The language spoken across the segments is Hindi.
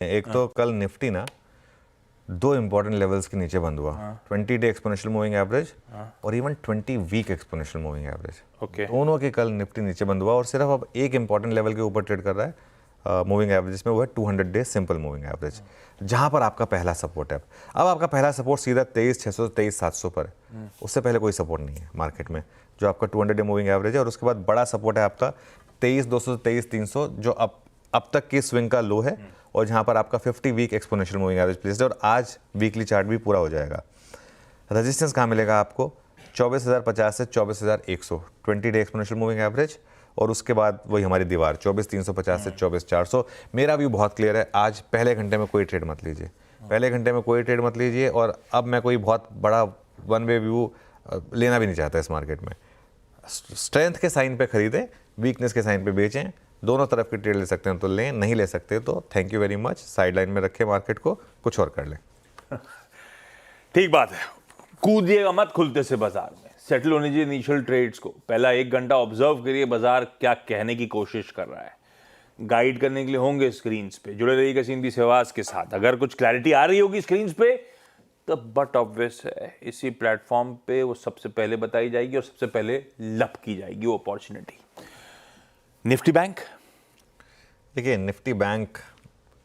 एक तो कल निफ्टी ना दो इंपॉर्टेंट लेवल्स के नीचे बंद हुआ। 20 डे एक्सपोनेंशियल मूविंग एवरेज और even 20 week exponential moving average, दोनों के कल निफ्टी नीचे बंद हुआ और सिर्फ अब एक इंपॉर्टेंट लेवल के ऊपर ट्रेड कर रहा है मूविंग एवरेज में, वो है 200 डे सिंपल मूविंग एवरेज, जहां पर आपका पहला सपोर्ट है। अब आपका पहला सपोर्ट सीधा 23,600 23,700 पर है। उससे पहले कोई सपोर्ट नहीं है मार्केट में, जो आपका 200 डे मूविंग एवरेज है। और उसके बाद बड़ा सपोर्ट है आपका 23,200 23,300, जो अब तक की स्विंग का लो है और जहां पर आपका 50 week exponential moving average placed है। और आज वीकली चार्ट भी पूरा हो जाएगा। रेजिस्टेंस कहाँ मिलेगा आपको? 24,050 से 24,100 20 डे एक्सपोनेंशियल मूविंग एवरेज। और उसके बाद वही हमारी दीवार 24,350 से 24,400। मेरा व्यू बहुत क्लियर है, आज पहले घंटे में कोई ट्रेड मत लीजिए, पहले घंटे में कोई ट्रेड मत लीजिए। और अब मैं कोई बहुत बड़ा वन वे व्यू लेना भी नहीं चाहता इस मार्केट में। स्ट्रेंथ के साइन पे खरीदें, वीकनेस के साइन पे बेचें, दोनों तरफ की ट्रेड ले सकते हैं तो लें, नहीं ले सकते तो thank you very much, sideline में रखें मार्केट को, कुछ और कर लें। ठीक बात है, कूदिएगा मत खुलते से बाजार में, सेटल होने चाहिए इनिशियल ट्रेड्स को। पहला 1 घंटा ऑब्जर्व करिए बाजार क्या कहने की कोशिश कर रहा है। गाइड करने के लिए होंगे स्क्रीन्स पे, जुड़े रहिएगा सीएनबी सहवाग के साथ। अगर कुछ क्लैरिटी आ रही होगी स्क्रीन्स पे तो बट ऑब्वियस है, इसी प्लेटफॉर्म पे वो सबसे पहले बताई जाएगी और सबसे पहले लब की जाएगी वो अपॉर्चुनिटी। निफ्टी बैंक, देखिए निफ्टी बैंक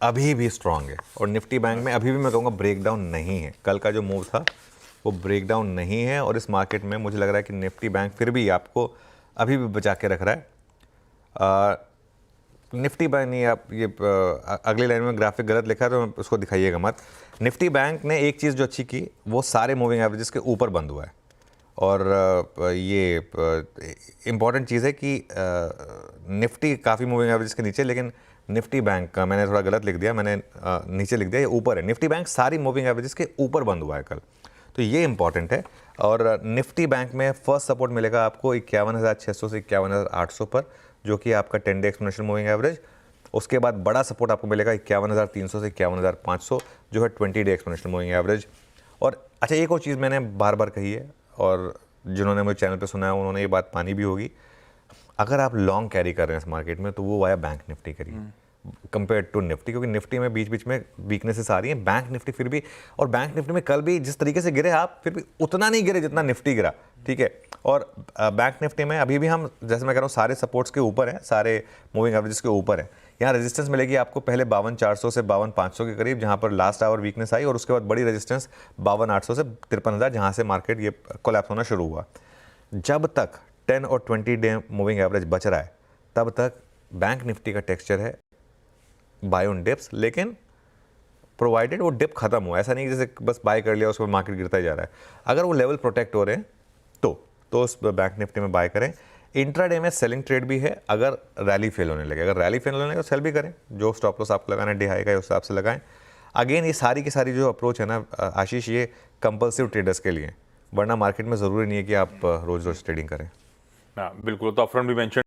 अभी भी स्ट्रांग है और निफ्टी बैंक में अभी भी मैं कहूँगा ब्रेकडाउन नहीं है। कल का जो मूव था वो ब्रेकडाउन नहीं है और इस मार्केट में मुझे लग रहा है कि निफ्टी बैंक फिर भी आपको अभी भी बचा के रख रहा है। निफ्टी बैंक नहीं, आप ये अगली लाइन में ग्राफिक गलत लिखा है तो उसको दिखाइएगा मत। निफ्टी बैंक ने एक चीज़ जो अच्छी की, वो सारे मूविंग एवरेजेस के ऊपर बंद हुआ है। और ये इम्पॉर्टेंट चीज़ है कि निफ्टी काफ़ी मूविंग एवरेज के नीचे, लेकिन निफ्टी बैंक का मैंने थोड़ा गलत लिख दिया, मैंने नीचे लिख दिया, ये ऊपर है। निफ्टी बैंक सारी मूविंग एवरेजेस के ऊपर बंद हुआ है कल, तो ये इंपॉर्टेंट है। और निफ्टी बैंक में फर्स्ट सपोर्ट मिलेगा आपको 51,600 से 51,800 पर, जो कि आपका 10 डे एक्सपोनेंशियल मूविंग एवरेज। उसके बाद बड़ा सपोर्ट आपको मिलेगा 51,300 से 51,500, जो है 20 डे एक्सपोनेंशियल मूविंग एवरेज। और अच्छा, एक और चीज़ मैंने बार बार कही है और जिन्होंने मुझे चैनल पे सुना है उन्होंने ये बात मानी भी होगी, अगर आप लॉन्ग कैरी कर रहे हैं इस मार्केट में तो वो वाया बैंक निफ्टी करिए कंपेयर टू निफ्टी, क्योंकि निफ्टी में बीच बीच में वीकनेसेस आ रही हैं। बैंक निफ्टी फिर भी, और बैंक निफ्टी में कल भी जिस तरीके से गिरे आप, फिर भी उतना नहीं गिरे जितना निफ्टी गिरा, ठीक है। और बैंक निफ्टी में अभी भी हम, जैसे मैं कह रहा हूँ, सारे सपोर्ट्स के ऊपर हैं, सारे मूविंग एवरेजेस के ऊपर हैं। यहाँ रेजिस्टेंस मिलेगी आपको पहले 52,400 से 52,500 के करीब, जहाँ पर लास्ट आवर वीकनेस आई, और उसके बाद बड़ी रेजिस्टेंस 52,800 से 53,000, जहाँ से मार्केट ये कोलैप्स होना शुरू हुआ। जब तक 10 और 20 डे मूविंग एवरेज बच रहा है तब तक बैंक निफ्टी का टेक्सचर है बाय ऑन डिप्स, लेकिन प्रोवाइडेड वो डिप खत्म हो। ऐसा नहीं जैसे बस बाय कर लिया उसको मार्केट गिरता ही जा रहा है। अगर वो लेवल प्रोटेक्ट हो रहे हैं तो उस बैंक निफ्टी में बाय करें। इंट्राडे में सेलिंग ट्रेड भी है, अगर रैली फेल होने लगे, अगर रैली फेल होने लगे तो सेल भी करें। जो स्टॉप लॉस आपको लगाना है डी हाई का, उस हिसाब से लगाएं। अगेन ये सारी की सारी जो अप्रोच है ना आशीष, ये कंपल्सिव ट्रेडर्स के लिए, वरना मार्केट में ज़रूरी नहीं है कि आप रोज़ रोज़ ट्रेडिंग करें। बिल्कुल, तो अपफ्रंट भी मेंशन